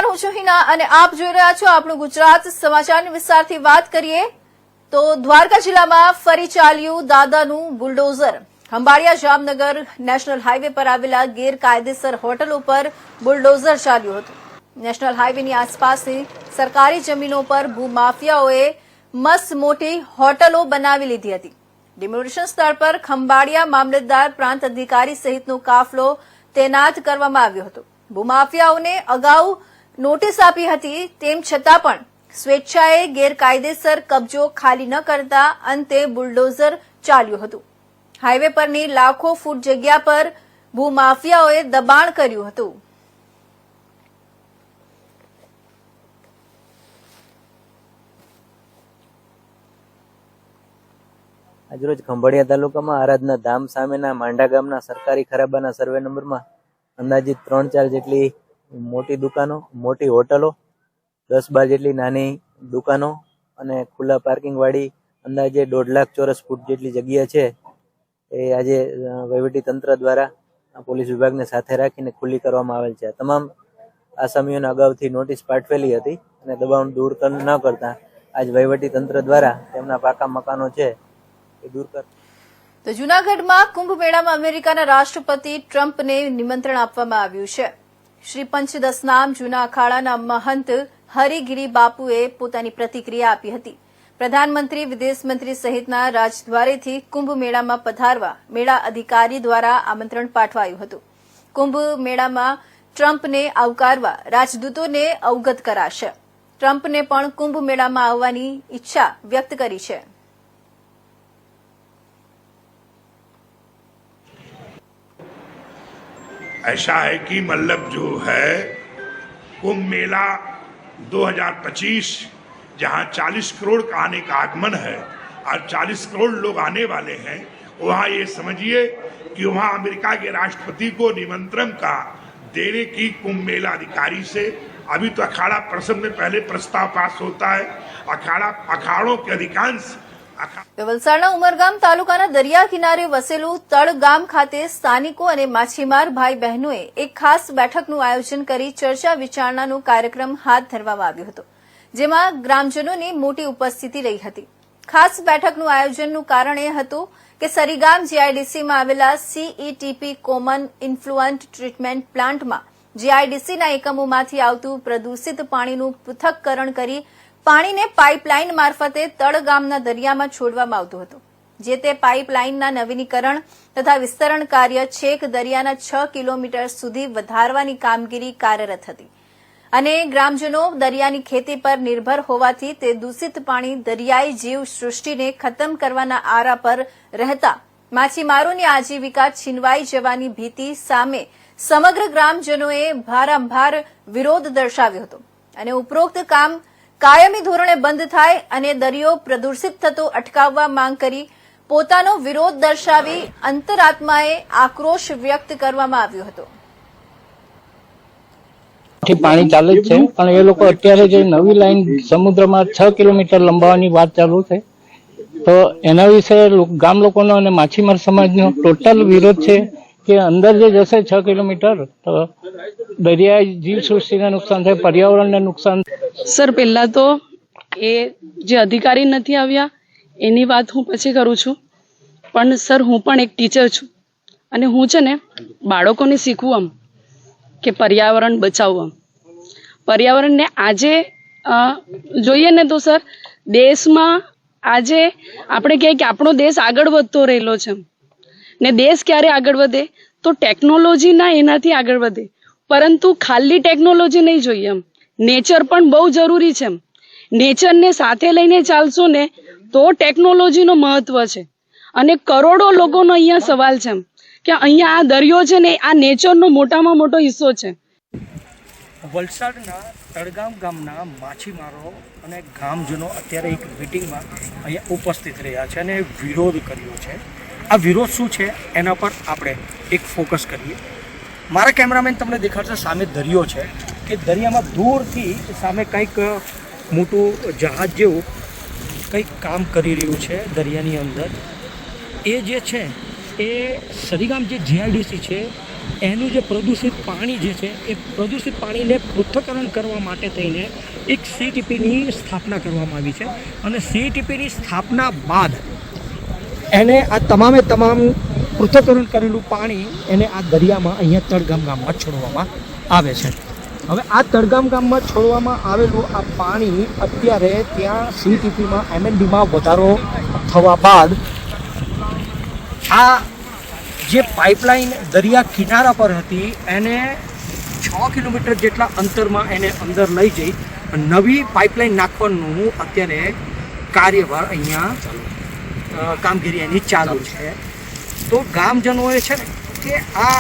હું છું હિના અને આપ જોઈ રહ્યા છો આપણું ગુજરાત સમાચારની વિસ્તારથી વાત કરીએ તો દ્વારકા જિલ્લામાં ફરી ચાલ્યું દાદાનું bulldozer. Khambhalia Jamnagar national highway પર આવેલા ગેરકાયદેસર હોટલો પર બુલડોઝર ચાલ્યું હતું। નેશનલ હાઈવેની આસપાસની સરકારી જમીનો પર ભૂમાફિયાઓએ મસ્ત મોટી હોટલો બનાવી લીધી હતી। ડિમોલિશન સ્થળ પર ખંભાળિયા મામલતદાર પ્રાંત અધિકારી સહિતનો કાફલો તૈનાત કરવામાં આવ્યો હતો। ભૂમાફિયાઓને અગાઉ નોટિસ આપી હતી, તેમ છતાં પણ સ્વેચ્છાએ ગેરકાયદેસર કબજો ખાલી ન કરતા અંતે બુલડોઝર ચાલ્યું હતું। હાઈવે પરની લાખો ફૂટ જગ્યા પર ભૂમાફિયાઓએ દબાણ કર્યું હતું। આજરોજ ખંભાળિયા તાલુકામાં આરાધના ધામ સામેના માંડા ગામના સરકારી ખરાબાના સર્વે નંબરમાં અંદાજિત 3-4 જેટલી મોટી દુકાનો, મોટી હોટલો, 10-12 જેટલી નાની દુકાનો અને ખુલ્લા પાર્કિંગ વાળી અંદાજે 1.5 લાખ ચોરસ ફૂટ જેટલી જગ્યા છે એ આજે વહીવટી તંત્ર દ્વારા પોલીસ વિભાગને સાથે રાખીને ખુલ્લી કરવામાં આવેલ છે। તમામ આસામીઓને અગાઉથી નોટિસ પાઠવેલી હતી અને દબાણ દૂર ન કરતા આજ વહીવટી તંત્ર દ્વારા તેમના પાકા મકાનો છે તો જૂનાગઢમાં કુંભ મેળામાં અમેરિકાના રાષ્ટ્રપતિ ટ્રમ્પને નિમંત્રણ આપવામાં આવ્યું છે। શ્રી પંચદશનામ જૂના અખાડાના મહંત હરિગીરી બાપુએ પોતાની પ્રતિક્રિયા આપી હતી। પ્રધાનમંત્રી, વિદેશ મંત્રી સહિતના રાજદ્વારેથી કુંભ મેળામાં પધારવા મેળા અધિકારી દ્વારા આમંત્રણ પાઠવાયું હતું। કુંભ મેળામાં ટ્રમ્પને આવકારવા રાજદૂતોને અવગત કરાશે। ટ્રમ્પને પણ કુંભ મેળામાં આવવાની ઈચ્છા વ્યક્ત કરી છે। ऐसा है कि मतलब जो है कुंभ मेला 2025 जहां 40 करोड़ का आने का आगमन है और 40 करोड़ लोग आने वाले हैं, वहां ये समझिए कि वहां अमेरिका के राष्ट्रपति को निमंत्रण का देने की कुंभ मेला अधिकारी से अभी तो अखाड़ा प्रसंग में पहले प्रस्ताव पास होता है। अखाड़ों के अधिकांश વલસાડના ઉમરગામ તાલુકાના દરિયા કિનારે વસેલું તળ ગામ ખાતે સ્થાનિકો અને માછીમાર ભાઈ બહેનોએ એક ખાસ બેઠકનું આયોજન કરી ચર્ચા વિચારણાનો કાર્યક્રમ હાથ ધરવામાં આવ્યો હતો, જેમાં ગ્રામજનોની મોટી ઉપસ્થિતિ રહી હતી। ખાસ બેઠકનું આયોજનનું કારણ એ હતું કે સરીગામ જીઆઈડીસીમાં આવેલા સીઈટીપી કોમન ઇન્ફ્લુઅન્ટ ટ્રીટમેન્ટ પ્લાન્ટમાં જીઆઈડીસીના એકમોમાંથી આવતું પ્રદૂષિત પાણીનું પૃથક્કરણ કરી પાણીને પાઇપલાઇન મારફતે તળ ગામના દરિયામાં છોડવામાં આવતું હતું। જે તે પાઇપલાઇનના નવીનીકરણ તથા વિસ્તરણ કાર્ય છેક દરિયાના 6 કિલોમીટર સુધી વધારવાની કામગીરી કાર્યરત હતી અને ગ્રામજનો દરિયાની ખેતી પર નિર્ભર હોવાથી તે દૂષિત પાણી દરિયાઈ જીવ સૃષ્ટિને ખતમ કરવાના આરા પર રહેતા માછીમારોની આજીવિકા છીનવાઈ જવાની ભીતિ સામે સમગ્ર ગ્રામજનોએ ભારંભાર વિરોધ દર્શાવ્યો હતો અને ઉપરોક્ત કામ કાયમી ધોરણે બંધ થાય અને દરિયો પ્રદૂષિત થતો અટકાવવા માંગ કરી પોતાનો વિરોધ દર્શાવી અંતરાત્માએ આક્રોશ વ્યક્ત કરવામાં આવ્યો હતો। પાણી ચાલે જ છે, પણ એ લોકો અત્યારે જે નવી લાઈન સમુદ્રમાં 6 કિલોમીટર લંબાવવાની વાત ચાલુ છે, તો એના વિશે ગામ લોકોનો અને માછીમાર સમાજનો ટોટલ વિરોધ છે કે અંદર જે જશે 6 કિલોમીટર તો દરિયાઈ જીવ સૃષ્ટિને નુકસાન થાય, પર્યાવરણને નુકસાન। સર, પહેલા તો એ જે અધિકારી નથી આવ્યા એની વાત હું પછી કરું છું, પણ સર હું પણ એક ટીચર છું અને હું છે ને બાળકોને શીખવું આમ કે પર્યાવરણ બચાવવું। પર્યાવરણને આજે જોઈએ ને તો સર દેશમાં આજે આપણે કહીએ કે આપણો દેશ આગળ વધતો રહેલો છે ને દેશ ક્યારે આગળ વધે તો ટેકનોલોજીના એનાથી આગળ વધે, પરંતુ ખાલી ટેકનોલોજી નહીં જોઈએ, એમ નેચર પણ બહુ જરૂરી છે। નેચરને સાથે લઈને ચાલશો ને તો ટેકનોલોજીનો મહત્વ છે અને કરોડો લોકોનો અહીંયા સવાલ છે કે અહીંયા આ દરિયો છે ને આ નેચરનો મોટામાં મોટો હિસ્સો છે। વલસાડના તળગામ ગામના માછીમારો અને ગામજનો અત્યારે એક મિટિંગમાં અહીંયા ઉપસ્થિત રહ્યા છે અને વિરોધ કર્યો છે। આ વિરોધ શું છે એના પર આપણે એક ફોકસ કરીએ। મારા કેમેરામેન તમને દેખાડશે સામે દરિયો છે કે દરિયામાં દૂરથી સામે કંઈક મોટું જહાજ જેવું કંઈક કામ કરી રહ્યું છે દરિયાની અંદર। એ જે છે એ સરીગામ જે જીઆઈડીસી છે એનું જે પ્રદૂષિત પાણી જે છે એ પ્રદૂષિત પાણીને પૃથ્થકરણ કરવા માટે થઈને એક CTPની સ્થાપના કરવામાં આવી છે અને CTPની સ્થાપના બાદ એને આ તમામે તમામ પૃથ્થકરણ કરેલું પાણી એને આ દરિયામાં અહીંયા તળગામ ગામમાં છોડવામાં આવે છે. હવે આ તળગામ ગામમાં છોડવામાં આવેલું આ પાણી અત્યારે ત્યાં CTPમાં MNDમાં વધારો થવા બાદ આ જે પાઇપલાઇન દરિયા કિનારા પર હતી એને 6 કિલોમીટર જેટલા અંતરમાં એને અંદર લઈ જઈ નવી પાઇપલાઇન નાખવાનું અત્યારે કાર્યભાર અહીંયા કામગીરી એની ચાલુ છે. તો ગામજનોએ છે ને કે આ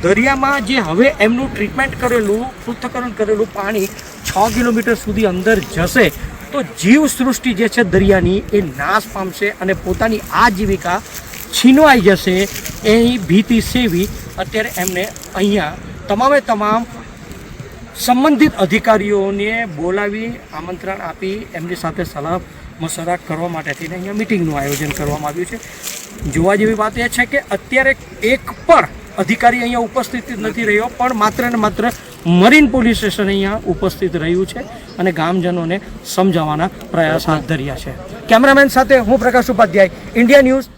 દરિયામાં જે હવે એમનું ટ્રીટમેન્ટ કરેલું પૃથ્થકરણ કરેલું પાણી 6 કિલોમીટર સુધી અંદર જશે તો જીવસૃષ્ટિ જે છે દરિયાની એ નાશ પામશે અને પોતાની આજીવિકા છીનવાઈ જશે. એની ભીતિ સેવી અત્યારે એમને અહીંયા તમામે તમામ સંબંધિત અધિકારીઓને બોલાવી આમંત્રણ આપી એમની સાથે સલાહ મશવરા કરવા માટે થઈને અહીંયા મિટિંગનું આયોજન કરવામાં આવ્યું છે. જોવા જેવી વાત એ છે કે અત્યારે એક પણ અધિકારી અહીંયા ઉપસ્થિત નથી રહ્યો, પણ માત્ર ને માત્ર મરીન પોલીસ સ્ટેશન અહીંયા ઉપસ્થિત રહ્યું છે અને ગામજનોને સમજાવવાના પ્રયાસ હાથ ધર્યા છે. કેમેરામેન સાથે હું પ્રકાશ ઉપાધ્યાય, ઇન્ડિયા ન્યૂઝ.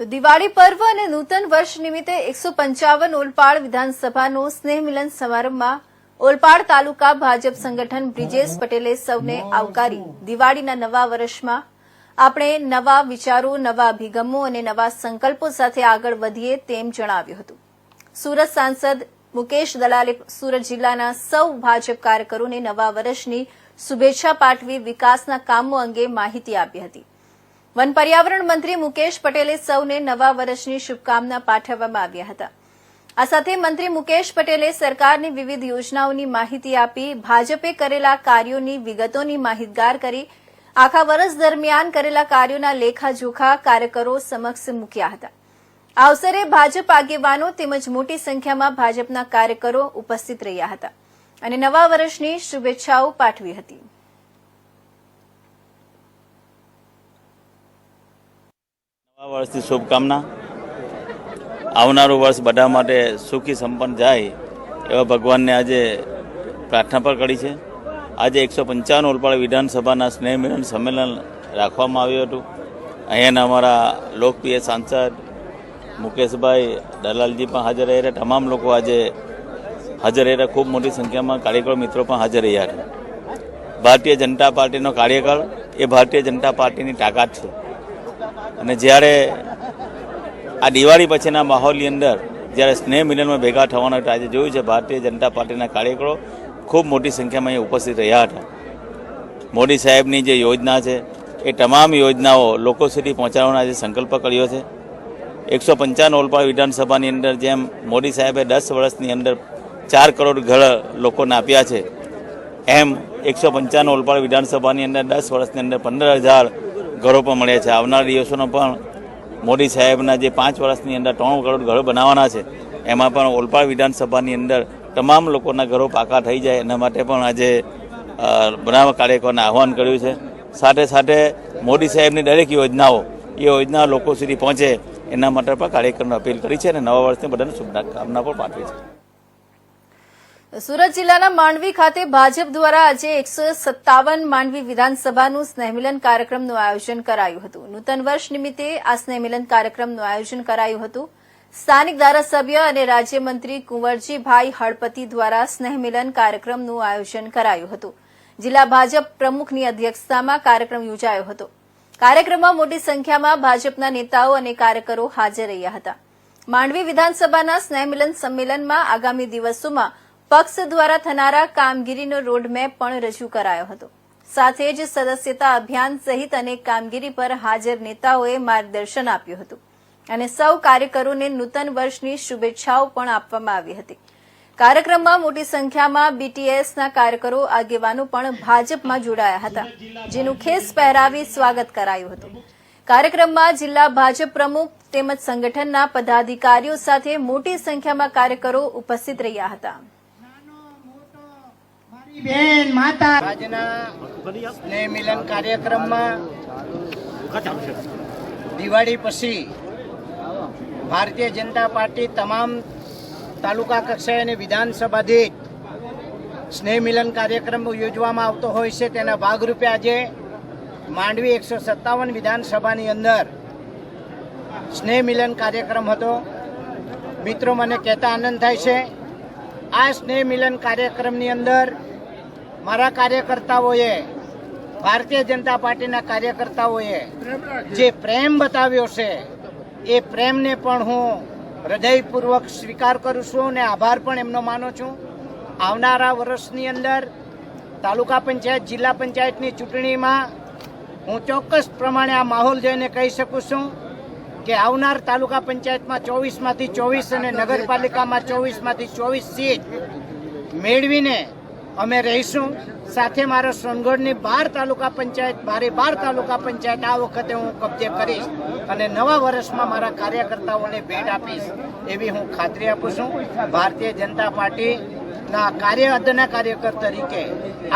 તો દિવાળી પર્વ અને નૂતન વર્ષ નિમિત્તે 155 ઓલપાડ વિધાનસભાનો સ્નેહ મિલન સમારંભમાં ઓલપાડ તાલુકા ભાજપ સંગઠન બ્રિજેશ પટેલે સૌને આવકારી દિવાળીના નવા વર્ષમાં આપણે નવા વિચારો, નવા અભિગમો અને નવા સંકલ્પો સાથે આગળ વધીએ તેમ જણાવ્યું હતું. સુરત સાંસદ મુકેશ દલાલે સુરત જિલ્લાના સૌ ભાજપ કાર્યકરોને નવા વર્ષની શુભેચ્છા પાઠવી વિકાસના કામો અંગે માહિતી આપી હતી. વન પર્યાવરણ મંત્રી મુકેશ પટેલે સૌને નવા વર્ષની શુભકામના પાઠવવામાં આવ્યા હતા. આ સાથે મંત્રી મુકેશ પટેલે સરકારની વિવિધ યોજનાઓની માહિતી આપી ભાજપે કરેલા કાર્યોની વિગતોની માહિતગાર કરી આખા વર્ષ દરમિયાન કરેલા કાર્યોના લેખાજોખા કાર્યકરો સમક્ષ મૂક્યા હતા. આ અવસરે ભાજપ આગેવાનો તેમજ મોટી સંખ્યામાં ભાજપના કાર્યકરો ઉપસ્થિત રહ્યા હતા અને નવા વર્ષની શુભેચ્છાઓ પાઠવી હતી. નવા વર્ષની શુભકામના. આવનારું વર્ષ બધા માટે સુખી સંપન્ન જાય એવા ભગવાનને આજે પ્રાર્થના પણ કરી છે. આજે 155 ઓલપાડ વિધાનસભાના સ્નેહ મિલન સંમેલન રાખવામાં આવ્યું હતું. અહીંયાના અમારા લોકપ્રિય સાંસદ મુકેશભાઈ દલાલજી પણ હાજર રહ્યા. તમામ લોકો આજે હાજર રહ્યા. ખૂબ મોટી સંખ્યામાં કાર્યકરો મિત્રો પણ હાજર રહ્યા હતા. ભારતીય જનતા પાર્ટીનો કાર્યકાળ એ ભારતીય જનતા પાર્ટીની તાકાત છે અને જ્યારે આ દિવાળી પછીના માહોલની અંદર જ્યારે સ્નેહ મિલનમાં ભેગા થવાના હતા, આજે જોયું છે ભારતીય જનતા પાર્ટીના કાર્યકરો ખૂબ મોટી સંખ્યામાં અહીંયા ઉપસ્થિત રહ્યા હતા. મોદી સાહેબની જે યોજના છે એ તમામ યોજનાઓ લોકો સુધી પહોંચાડવાનો આજે સંકલ્પ કર્યો છે. 155 ઓલપાડ વિધાનસભાની અંદર જેમ મોદી સાહેબે 10 વર્ષની અંદર 4 કરોડ ઘર લોકોને આપ્યા છે, એમ 155 ઓલપાડ વિધાનસભાની અંદર 10 વર્ષની અંદર 15,000 ઘરો પણ મળ્યા છે. આવનારા દિવસોનો પણ મોદી સાહેબના જે 5 વર્ષની અંદર 3 કરોડ ઘરો બનાવવાના છે, એમાં પણ ઓલપાડ વિધાનસભાની અંદર તમામ લોકોના ઘરો પાકા થઈ જાય એના માટે પણ આજે બનાવવા કાર્યકરોને આહવાન કર્યું છે. સાથે સાથે મોદી સાહેબની દરેક યોજનાઓ એ યોજના લોકો સુધી પહોંચે એના માટે પણ કાર્યક્રમને અપીલ કરી છે અને નવા વર્ષની બધાને શુભકામના પણ પાઠવી છે. સુરત જિલ્લાના માંડવી ખાતે ભાજપ દ્વારા આજે 157 માંડવી વિધાનસભાનું સ્નેહમિલન કાર્યક્રમનું આયોજન કરાયું હતું. નૂતન વર્ષ નિમિત્તે આ સ્નેહમિલન કાર્યક્રમનું આયોજન કરાયું હતું. સ્થાનિક ધારાસભ્ય અને રાજ્યમંત્રી કુંવરજીભાઈ હળપતિ દ્વારા સ્નેહમિલન કાર્યક્રમનું આયોજન કરાયું હતું. જિલ્લા ભાજપ પ્રમુખની અધ્યક્ષતામાં કાર્યક્રમ યોજાયો હતો. કાર્યક્રમમાં મોટી સંખ્યામાં ભાજપના નેતાઓ અને કાર્યકરો હાજર રહ્યા હતા. માંડવી વિધાનસભાના સ્નેહમિલન સંમેલનમાં આગામી દિવસોમાં પક્ષ દ્વારા થનારા કામગીરીનો રોડમેપ પણ રજૂ કરાયો હતો. સાથે જ સદસ્યતા અભિયાન સહિત અનેક કામગીરી પર હાજર નેતાઓએ માર્ગદર્શન આપ્યું હતું અને સૌ કાર્યકરોને નૂતન વર્ષની શુભેચ્છાઓ પણ આપવામાં આવી હતી. કાર્યક્રમમાં મોટી સંખ્યામાં બીટીએસના કાર્યકરો આગેવાનો પણ ભાજપમાં જોડાયા હતા, જેનું ખેસ પહેરાવી સ્વાગત કરાયું હતું. કાર્યક્રમમાં જિલ્લા ભાજપ પ્રમુખ તેમજ સંગઠનના પદાધિકારીઓ સાથે મોટી સંખ્યામાં કાર્યકરો ઉપસ્થિત રહ્યા હતા. આજના સ્નેહ મિલન કાર્યક્રમમાં દિવાળી પછી ભારતીય જનતા પાર્ટી તમામ તાલુકા કક્ષાએ અને વિધાનસભા દીઠ સ્નેહ મિલન કાર્યક્રમ યોજવામાં આવતો હોય છે. તેના ભાગરૂપે આજે માંડવી 157 વિધાનસભાની અંદર સ્નેહ મિલન કાર્યક્રમ હતો. મિત્રો, મને કહેતા આનંદ થાય છે, આ સ્નેહ મિલન કાર્યક્રમની અંદર મારા કાર્યકર્તાઓએ, ભારતીય જનતા પાર્ટીના કાર્યકર્તાઓએ જે પ્રેમ બતાવ્યો છે એ પ્રેમને પણ હું હૃદયપૂર્વક સ્વીકાર કરું છું અને આભાર પણ એમનો માનું છું. આવનારા વર્ષની અંદર તાલુકા પંચાયત, જિલ્લા પંચાયતની ચૂંટણીમાં હું ચોક્કસ પ્રમાણે આ માહોલ જોઈને કહી શકું છું કે આવનાર તાલુકા પંચાયતમાં 24માંથી 24 અને નગરપાલિકામાં 24માંથી 24 સીટ મેળવીને અમે રહીશું. સાથે મારો સોનગઢની 12 તાલુકા પંચાયત, 12 તાલુકા પંચાયત આ વખતે હું કબજે કરીશ અને નવા વર્ષમાં મારા કાર્યકર્તાઓને ભેટ આપીશ એવી હું ખાતરી આપું છું. ભારતીય જનતા પાર્ટીના અદના કાર્યકર તરીકે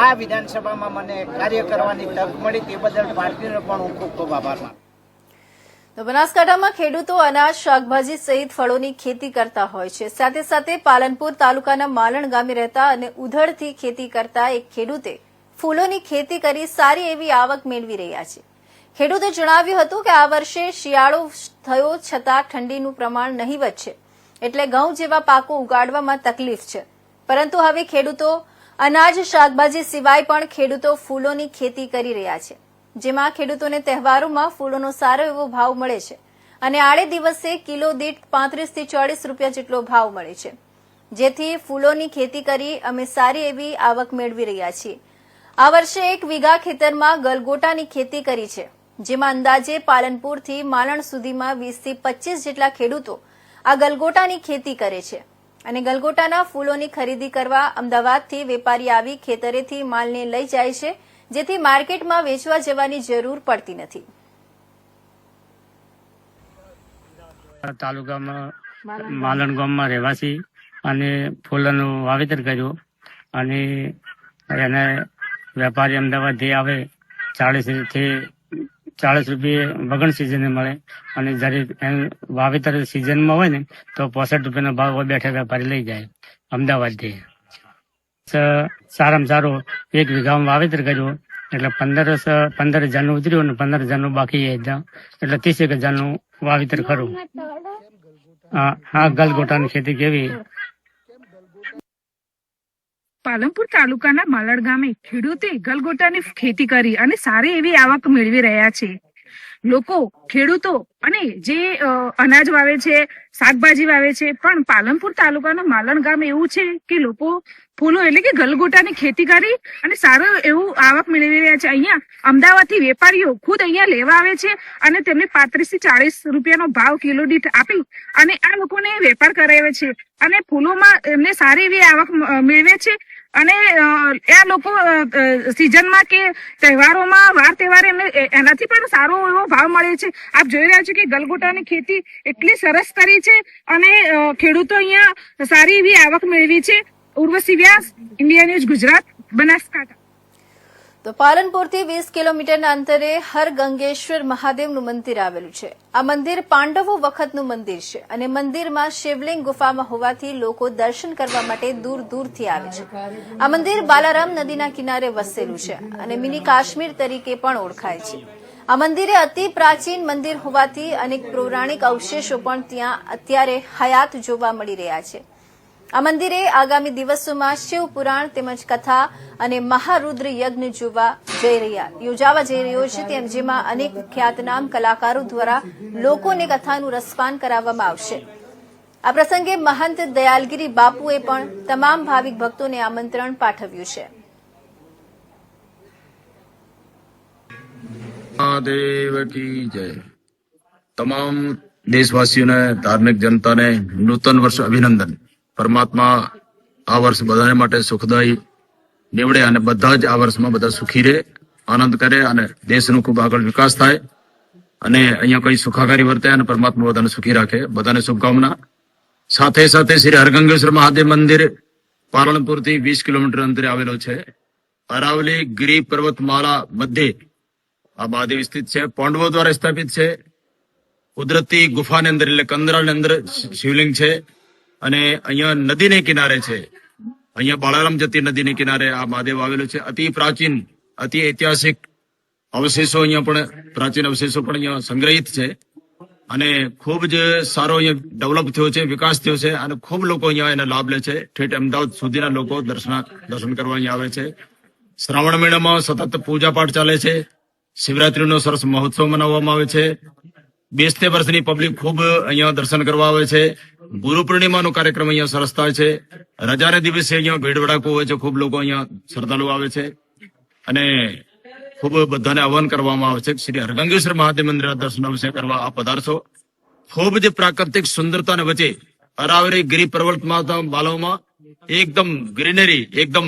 આ વિધાનસભામાં મને કાર્ય કરવાની તક મળી તે બદલ પાર્ટીનો પણ હું ખૂબ ખૂબ આભાર માનું. તો બનાસકાંઠામાં ખેડૂતો અનાજ, શાકભાજી સહિત ફળોની ખેતી કરતા હોય છે. સાથે સાથે પાલનપુર તાલુકાના માલણ ગામે રહેતા અને ઉધડથી ખેતી કરતા એક ખેડૂતે ફૂલોની ખેતી કરી સારી એવી આવક મેળવી રહ્યા છે. ખેડૂતે જણાવ્યું હતું કે આ વર્ષે શિયાળો થયો છતાં ઠંડીનું પ્રમાણ નહીવત છે, એટલે ઘઉં જેવા પાકો ઉગાડવામાં તકલીફ છે. પરંતુ હવે ખેડૂતો અનાજ, શાકભાજી સિવાય પણ ખેડૂતો ફૂલોની ખેતી કરી રહ્યા છે, જેમાં ખેડૂતોને તહેવારોમાં ફૂલોનો સારો એવો ભાવ મળે છે અને આડે દિવસે કિલો દીઠ 35 થી 40 રૂપિયા જેટલો ભાવ મળે છે. જેથી ફૂલોની ખેતી કરી અમે સારી એવી આવક મેળવી રહ્યા છીએ. આ વર્ષે 1 વીઘા ખેતરમાં ગલગોટાની ખેતી કરી છે, જેમાં અંદાજે પાલનપુરથી માલણ સુધીમાં 20 થી 25 જેટલા ખેડૂતો આ ગલગોટાની ખેતી કરે છે અને ગલગોટાના ફૂલોની ખરીદી કરવા અમદાવાદથી વેપારી આવી ખેતરેથી માલને લઈ જાય છે, જેથી માર્કેટમાં વેચવા જવાની જરૂર પડતી નથી. તાલુકામાં માલણ ગામમાં રહેવાસી અને ફૂલોનું વાવેતર કર્યું અને એને વેપારી અમદાવાદથી આવે 40 થી 40 રૂપિયા વગણ સિઝને મળે અને જ્યારે વાવેતર સિઝનમાં હોય ને તો 65 રૂપિયાનો ભાવ બેઠા વેપારી લઈ જાય અમદાવાદથી. સારામાં સારું 1 વીઘામાં વાવેતર કર્યું એટલે 15,000 ઉતર્યું અને 15,000 બાકી એટલે 30,000 વાવેતર ખરું. હા, ગલગોટાની ખેતી કેવી? પાલનપુર તાલુકાના માલણ ગામે ખેડૂતે ગલગોટાની ખેતી કરી અને સારી એવી આવક મેળવી રહ્યા છે. ખેડૂતો અને જે અનાજ વાવે છે, શાકભાજી વાવે છે, પણ પાલનપુર તાલુકાના માલણ ગામ એવું છે કે લોકો ફૂલો એટલે કે ગલગોટાની ખેતી કરી અને સારું એવું આવક મેળવી રહ્યા છે. અહીંયા અમદાવાદથી વેપારીઓ ખુદ અહીંયા લેવા આવે છે અને તેમને 35 થી 40 રૂપિયાનો ભાવ કિલો દીઠ આપી અને આ લોકોને વેપાર કરાવે છે અને ફૂલોમાં એમને સારી એવી આવક મેળવે છે. અને આ લોકો સિઝનમાં કે તહેવારોમાં, વાર તહેવારે એમને એનાથી પણ સારો એવો ભાવ મળે છે. આપ જોઈ રહ્યા છો કે ગલગોટાની ખેતી એટલી સરસ કરી છે અને ખેડૂતો અહીંયા સારી એવી આવક મેળવી છે. ઉર્વશી વ્યાસ, ઇન્ડિયા ન્યૂઝ ગુજરાત, બનાસકાંઠા. તો પાલનપુરથી 20 કિલોમીટરના અંતરે હરગંગેશ્વર મહાદેવનું મંદિર આવેલું છે. આ મંદિર પાંડવો વખતનું મંદિર છે અને મંદિરમાં શિવલિંગ ગુફામાં હોવાથી લોકો દર્શન કરવા માટે દૂર દૂરથી આવે છે. આ મંદિર બાલારામ નદીના કિનારે વસેલું છે અને મિની કાશ્મીર તરીકે પણ ઓળખાય છે. આ મંદિરે અતિ પ્રાચીન મંદિર હોવાથી અનેક પૌરાણિક અવશેષો પણ ત્યાં અત્યારે હયાત જોવા મળી રહ્યા છે. આ મંદિરે આગામી દિવસોમાં શિવ પુરાણ તેમજ કથા અને મહારુદ્ર યજ્ઞ યોજાવા જઈ રહ્યો છે, જેમાં અનેક ખ્યાતનામ કલાકારો દ્વારા લોકોને કથાનું રસપાન કરાવવામાં આવશે. આ પ્રસંગે મહંત દયાલગીરી બાપુએ પણ તમામ ભાવિક ભક્તોને આમંત્રણ પાઠવ્યું છે. મહાદેવ કી જય. તમામ દેશવાસીઓને, ધાર્મિક જનતાને નૂતન વર્ષ અભિનંદન. પરમાત્મા આ વર્ષ બધાને માટે સુખદાયી નીવડે અને બધા જ આ વર્ષમાં બધા સુખી રહે, આનંદ કરે અને દેશનો ખૂબ આગળ વિકાસ થાય અને અહીંયા કઈ સુખાકારી વર્તે અને પરમાત્મા બધાને સુખી રાખે. બધાને શુભકામના. સાથે સાથે શ્રી હરગંગેશ્વર મહાદેવ મંદિર પાલનપુરથી 20 કિલોમીટર અંતરે આવેલો છે. અરાવલી ગિરી પર્વતમાળા મધ્યે આ મહાદેવ સ્થિત છે. પાંડવો દ્વારા સ્થાપિત છે કુદરતી ગુફાની અંદર એટલે કંદરાની અંદર શિવલિંગ છે અને અહીંયા નદીને કિનારે છે. અહીંયા બાળારામ જતી નદીને કિનારે આ મહાદેવ આવેલું છે. અતિ પ્રાચીન અતિ ઐતિહાસિક અવશેષો અહીંયા પણ પ્રાચીન અવશેષો પણ અહીંયા સંગ્રહિત છે અને ખૂબ જ સારો અહીંયા ડેવલપ થયો છે, વિકાસ થયો છે અને ખૂબ લોકો અહીંયા એનો લાભ લે છે. ઠેઠ અમદાવાદ સુધીના લોકો દર્શન કરવા અહીંયા આવે છે. શ્રાવણ મહિનામાં સતત પૂજા પાઠ ચાલે છે. શિવરાત્રીનો સરસ મહોત્સવ મનાવવામાં આવે છે. 20 વર્ષની પબ્લિક ખૂબ અહીંયા દર્શન કરવા આવે છે. ગુરુ પૂર્ણિમાનો કાર્યક્રમ અહીંયા સરસ થાય છે. રજાના દિવસે અહીંયા ભીડ ભડાકો હોય છે. ખૂબ લોકો અહીંયા શ્રદ્ધાળુ આવે છે અને ખૂબ બધાને આહવાન કરવામાં આવે છે. શ્રી હરગંગેશ્વર મહાદેવ મંદિરના દર્શન અવશ્ય કરવા આપ પધારશો. ખૂબ જ પ્રાકૃતિક સુંદરતાને વચ્ચે અરાવરી ગિરી પર્વતમાં બાલોમાં એકદમ ગ્રીનરી, એકદમ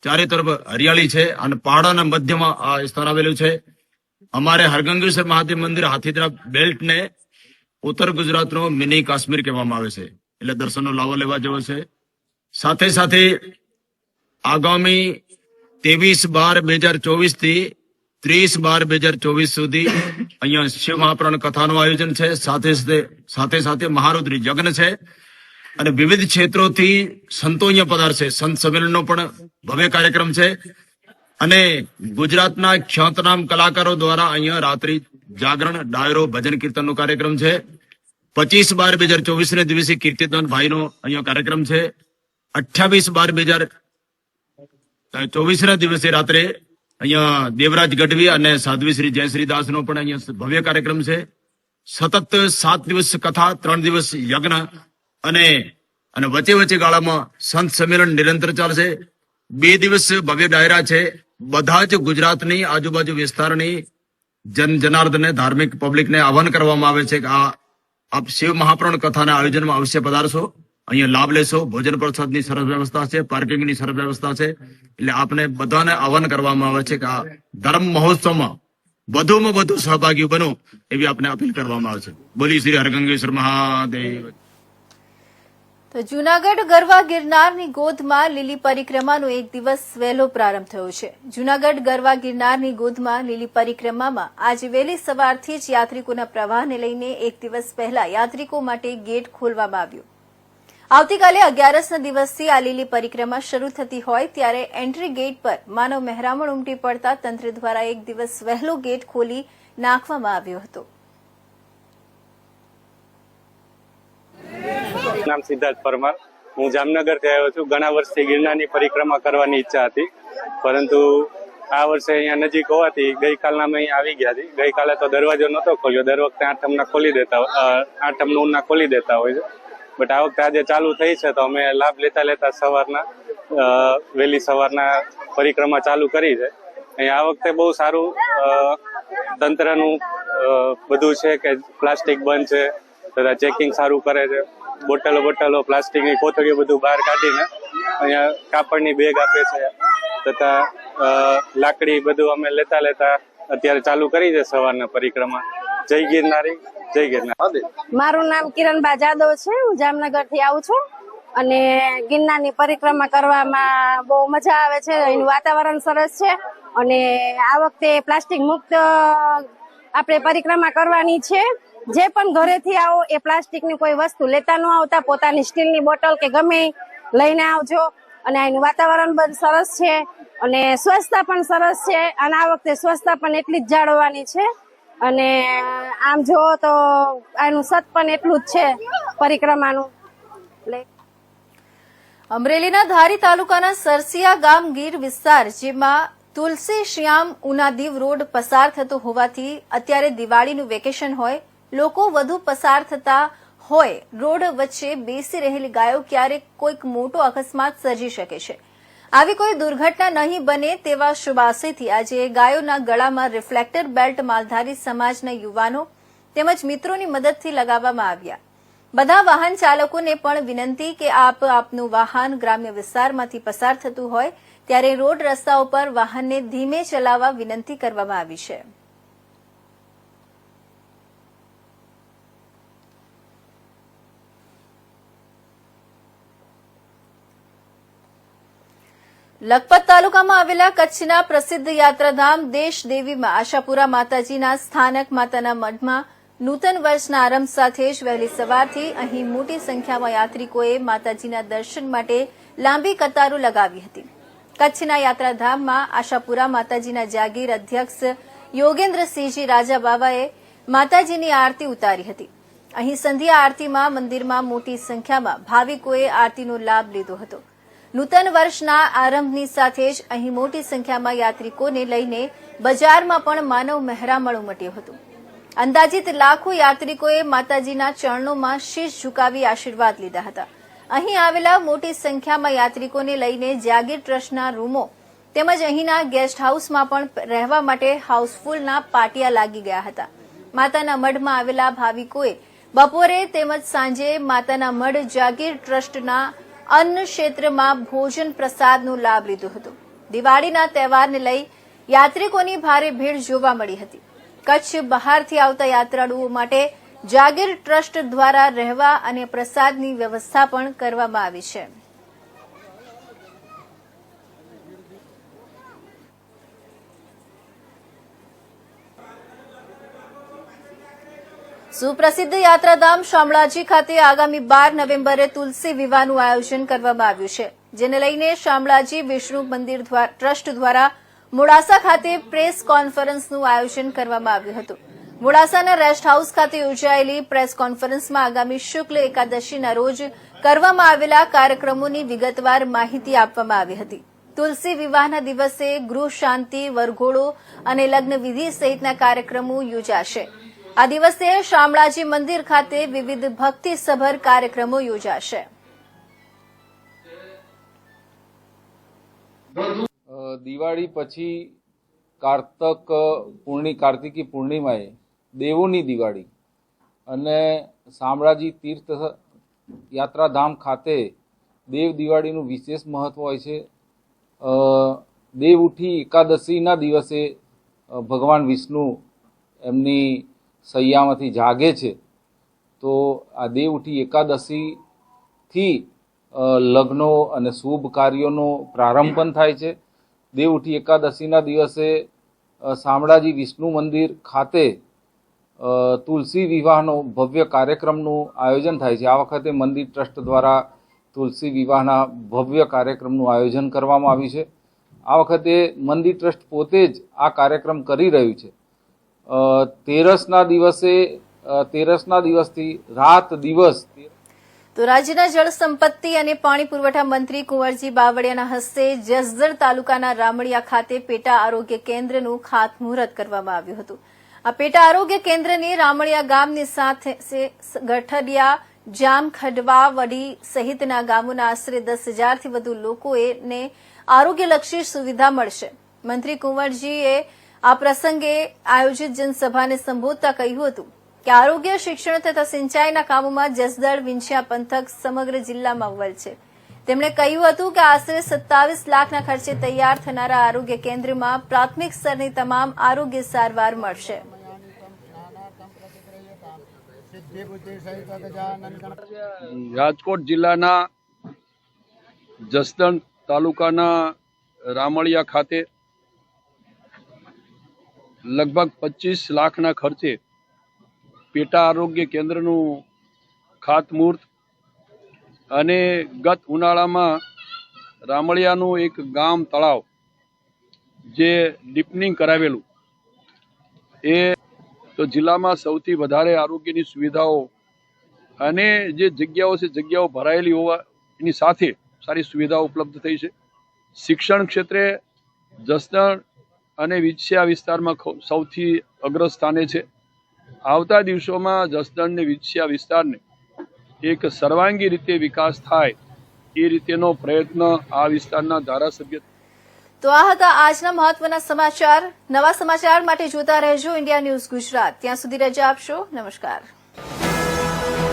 ચારે તરફ હરિયાળી છે અને પહાડોના મધ્યમાં આ સ્થાન આવેલું છે. અમારે હરગંગેશ્વર મહાદેવ મંદિર હાથીદરા બેલ્ટને ઉત્તર ગુજરાતનો મિની કાશ્મીર કહેવામાં આવે છે. એટલે દર્શનનો લાવો લેવા જેવો છે. સાથે સાથે આગામી 23/12/2024 થી 30/12/2024 સુધી અહીંયા શિવ મહાપ્રાણ કથાનું આયોજન છે. સાથે મહારુદ્રી યજ્ઞ છે અને વિવિધ ક્ષેત્રોથી સંતો અહીંયા પધારશે. સંત સંમેલનનો પણ ભવ્ય કાર્યક્રમ છે અને ગુજરાતના ખ્યાતનામ કલાકારો દ્વારા અહીંયા રાત્રિ જાગરણ, ડાયરો, ભજન કીર્તનનો કાર્યક્રમ છે. 25/12/2024 ને દિવસે કીર્તિદાન ભાઈનો અહીંયા કાર્યક્રમ છે. 28/12/2024 ના દિવસે રાત્રે અહીંયા દેવરાજ ગઢવી અને સાધ્વી શ્રી જયશ્રીદાસનો પણ અહીંયા ભવ્ય કાર્યક્રમ છે. સતત 7 દિવસ કથા, 3 દિવસ યજ્ઞ અને વચ્ચે ગાળામાં સંત સંમેલન નિરંતર ચાલશે. 2 દિવસ ભવ્ય ડાયરા છે. બધા જ ગુજરાતની આજુબાજુ વિસ્તારની જનાર્દને, ધાર્મિક પબ્લિકને આહવાન કરવામાં આવે છે કે આપ શિવ મહાપ્રાણ કથાના આયોજનમાં અવશ્ય પધારશો, અહીંયા લાભ લેશો. ભોજન પ્રસાદની સરસ વ્યવસ્થા છે, પાર્કિંગની સરસ વ્યવસ્થા છે. એટલે આપને બધાને આહવાન કરવામાં આવે છે કે આ ધર્મ મહોત્સવમાં વધુમાં વધુ સહભાગી બનો એવી આપને અપીલ કરવામાં આવે છે. બોલી શ્રી હરગંગેશ્વર મહાદેવ. તો જૂનાગઢ ગરવા ગિરનારની ગોદમાં લીલી પરિક્રમાનો એક દિવસ વહેલો પ્રારંભ થયો છે. જૂનાગઢ ગરવા ગિરનારની ગોદમાં લીલી પરિક્રમામાં આજે વહેલી સવારથી જ યાત્રિકોના પ્રવાહને લઈને એક દિવસ પહેલા યાત્રિકો માટે ગેટ ખોલવામાં આવ્યો. આવતીકાલે 11ના દિવસથી આ લીલી પરિક્રમા શરૂ થતી હોય ત્યારે એન્ટ્રી ગેટ પર માનવ મહેરામણ ઉમટી પડતા તંત્ર દ્વારા એક દિવસ વહેલો ગેટ ખોલી નાખવામાં આવ્યો હતો. નામ સિદ્ધાર્થ પરમાર. હું જામનગરથી આવ્યો છું. ઘણા વર્ષથી ગિરનારની પરિક્રમા કરવાની ઈચ્છા હતી, પરંતુ આ વર્ષે અહીંયા નજીક હોવાથી ગઈકાલના અમે અહીંયા આવી ગયા હતી. ગઈકાલે તો દરવાજો નહોતો ખોલ્યો. દર વખતે આઠમનું ઉન્ના ખોલી દેતા હોય છે, બટ આ વખતે આજે ચાલુ થઈ છે તો અમે લાભ લેતા વહેલી સવારના પરિક્રમા ચાલુ કરી છે. અહીંયા આ વખતે બહુ સારું તંત્રનું બધું છે કે પ્લાસ્ટિક બંધ છે, તથા ચેકિંગ સારું કરે છે. બોટલો પ્લાસ્ટિકની કોથળીઓ બધું બહાર કાઢીને અહીંયા કાપડની બેગ આપે છે, તથા લાકડી બધું અમે લેતા અત્યારે ચાલુ કરી છે સવારના પરિક્રમા. જય ગિરનારી, જય ગિરનાર. મારું નામ કિરણબા જાદવ છે. હું જામનગર થી આવું છું અને ગિરનારની પરિક્રમા કરવામાં બહુ મજા આવે છે. એનું વાતાવરણ સરસ છે અને આ વખતે પ્લાસ્ટિક મુક્ત આપણે પરિક્રમા કરવાની છે. જે પણ ઘરેથી આવો એ પ્લાસ્ટિકની કોઈ વસ્તુ લેતા ન આવતા, પોતાની સ્ટીલની બોટલ કે ગમે લઈને આવજો. અને એનું વાતાવરણ પણ સરસ છે અને સ્વચ્છતા પણ સરસ છે અને આ વખતે સ્વચ્છતા પણ એટલી જ જાળવવાની છે. અને આમ જુઓ તો આનું સત પણ એટલું જ છે પરિક્રમાનું. અમરેલીના ધારી તાલુકાના સરસિયા ગામ ગીર વિસ્તાર, જેમાં તુલસી શ્યામ ઉનાદીવ રોડ પસાર થતો હોવાથી અત્યારે દિવાળીનું વેકેશન હોય, લોકો વધુ પસાર થતા હોય, રોડ વચ્ચે બેસી રહેલી ગાયો ક્યારેક કોઈક મોટો અકસ્માત સર્જી શકે છે. આવી કોઈ દુર્ઘટના નહીં બને તેવા શુભાશયથી આજે ગાયોના ગળામાં રિફ્લેક્ટર બેલ્ટ માલધારી સમાજના યુવાનો તેમજ મિત્રોની મદદથી લગાવવામાં આવ્યા. બધા વાહન ચાલકોને પણ વિનંતી કે આપનું વાહન ગ્રામ્ય વિસ્તારમાંથી પસાર થતું હોય ત્યારે રોડ રસ્તાઓ પર વાહનને ધીમે ચલાવવા વિનંતી કરવામાં આવી છે. લખપત તાલુકામાં આવેલા કચ્છના પ્રસિદ્ધ યાત્રાધામ દેશ દેવીમાં આશાપુરા માતાજીના સ્થાનક માતાના મઢમાં નૂતન વર્ષના આરંભ સાથે જ વહેલી સવારથી અહીં મોટી સંખ્યામાં યાત્રિકોએ માતાજીના દર્શન માટે લાંબી કતારો લગાવી હતી. કચ્છના યાત્રાધામમાં આશાપુરા માતાજીના જાગીર અધ્યક્ષ યોગેન્દ્રસિંહજી રાજાબાવાએ માતાજીની આરતી ઉતારી હતી. અહીં સંધ્યા આરતીમાં મંદિરમાં મોટી સંખ્યામાં ભાવિકોએ આરતીનો લાભ લીધો હતો. નૂતન વર્ષના આરંભની સાથે જ અહીં મોટી સંખ્યામાં યાત્રિકોને લઈને બજારમાં પણ માનવ મહેરામણ ઉમટ્યો હતો. અંદાજિત લાખો યાત્રિકોએ માતાજીના ચરણોમાં શીશ ઝુકાવી આશીર્વાદ લીધા હતા. અહીં આવેલા મોટી સંખ્યામાં યાત્રિકોને લઈને જાગીર ટ્રસ્ટના રૂમો તેમજ અહીંના ગેસ્ટ હાઉસમાં પણ રહેવા માટે હાઉસફુલના પાટિયા લાગી ગયા હતા. માતાના મઢમાં આવેલા ભાવિકોએ બપોરે તેમજ સાંજે માતાના મઢ જાગીર ટ્રસ્ટના અન્ન ક્ષેત્રમાં ભોજન પ્રસાદનો લાભ લીધો હતો. દિવાળીના તહેવારને લઈ યાત્રિકોની ભારે ભીડ જોવા મળી હતી. કચ્છ બહારથી આવતા યાત્રાળુઓ માટે જાગીર ટ્રસ્ટ દ્વારા રહેવા અને પ્રસાદની વ્યવસ્થા પણ કરવામાં આવી છે. સુપ્રસિદ્ધ યાત્રાધામ શામળાજી ખાતે આગામી 12 નવેમ્બરે તુલસી વિવાહનું આયોજન કરવામાં આવ્યું છે, જેને લઈને શામળાજી વિષ્ણુ મંદિર ટ્રસ્ટ દ્વારા મોડાસા ખાતે પ્રેસ કોન્ફરન્સનું આયોજન કરવામાં આવ્યું હતું. મોડાસાના રેસ્ટ હાઉસ ખાતે યોજાયેલી પ્રેસ કોન્ફરન્સમાં આગામી શુક્લ એકાદશીના રોજ કરવામાં આવેલા કાર્યક્રમોની વિગતવાર માહિતી આપવામાં આવી હતી. તુલસી વિવાહના દિવસે ગૃહ શાંતિ, વરઘોડો અને લગ્ન વિધિ સહિતના કાર્યક્રમો યોજાશે. આ દિવસે શામળાજી મંદિર ખાતે વિવિધ ભક્તિસભર કાર્યક્રમો યોજાશે. દિવાળી પછી કાર્તિકી પૂર્ણિમાએ દેવોની દિવાળી અને શામળાજી તીર્થ યાત્રાધામ ખાતે દેવ દિવાળીનું વિશેષ મહત્વ હોય છે. દેવ ઉઠી એકાદશીના દિવસે ભગવાન વિષ્ણુ એમની સૈયામાંથી જાગે છે. તો આ દેવ ઉઠી એકાદશીથી લગ્નો અને શુભ કાર્યોનો પ્રારંભ પણ થાય છે. દેવ ઉઠી એકાદશીના દિવસે શામળાજી વિષ્ણુ મંદિર ખાતે તુલસી વિવાહનો ભવ્ય કાર્યક્રમનું આયોજન થાય છે. આ વખતે મંદિર ટ્રસ્ટ દ્વારા તુલસી વિવાહના ભવ્ય કાર્યક્રમનું આયોજન કરવામાં આવ્યું છે. આ વખતે મંદિર ટ્રસ્ટ પોતે જ આ કાર્યક્રમ કરી રહ્યું છે. તેરસના દિવસથી રાત દિવસ. તો રાજ્યના જળ સંપત્તિ અને પાણી પુરવઠા મંત્રી કુંવરજી બાવળિયાના હસ્તે જસદણ તાલુકાના રામળિયા ખાતે પેટા આરોગ્ય કેન્દ્રનું ખાતમુહૂર્ત કરવામાં આવ્યું હતું. આ પેટા આરોગ્ય કેન્દ્રની રામળિયા ગામની સાથે ગઠડિયા, જામ, ખડવા, વડી સહિતના ગામોના આશરે 10,000થી વધુ લોકોને આરોગ્યલક્ષી સુવિધા મળશે. મંત્રી કુંવરજીએ આ પ્રસંગે આયોજિત જનસભાને સંબોધતા કહ્યું હતું કે આરોગ્ય, શિક્ષણ તથા સિંચાઈના કામોમાં જસદણ, વિંછિયા પંથક સમગ્ર જિલ્લામાં અવ્વલ છે. તેમણે કહ્યું હતું કે આશરે 27 લાખના ખર્ચે તૈયાર થનારા આરોગ્ય કેન્દ્રમાં પ્રાથમિક સ્તરની તમામ આરોગ્ય સારવાર મળશે. રાજકોટ જિલ્લાના જસદણ તાલુકાના રામળિયા ખાતે લગભગ 25 લાખના ખર્ચે પેટા આરોગ્ય કેન્દ્રનું ખાતમુહૂર્ત અને ગત ઉનાળામાં રામળિયાનું એક ગામ તળાવ જે ડીપનિંગ કરાવેલું એ તો જિલ્લામાં સૌથી વધારે આરોગ્યની સુવિધાઓ અને જે જગ્યાઓ છે જગ્યાઓ ભરાયેલી હોવા એની સાથે સારી સુવિધાઓ ઉપલબ્ધ થઈ છે. શિક્ષણ ક્ષેત્રે જસદણ અને વિંછિયા વિસ્તારમાં સૌથી અગ્રસ્થાને છે. આવતા દિવસોમાં જસદણ અને વિંછિયા વિસ્તારને એક સર્વાંગી રીતે વિકાસ થાય એ રીતેનો પ્રયત્ન આ વિસ્તારના ધારાસભ્ય. તો આ હતા આજના મહત્વના સમાચાર. નવા સમાચાર માટે જોતા રહેજો ઇન્ડિયા ન્યૂઝ ગુજરાત. ત્યાં સુધી રજા આપશો. નમસ્કાર.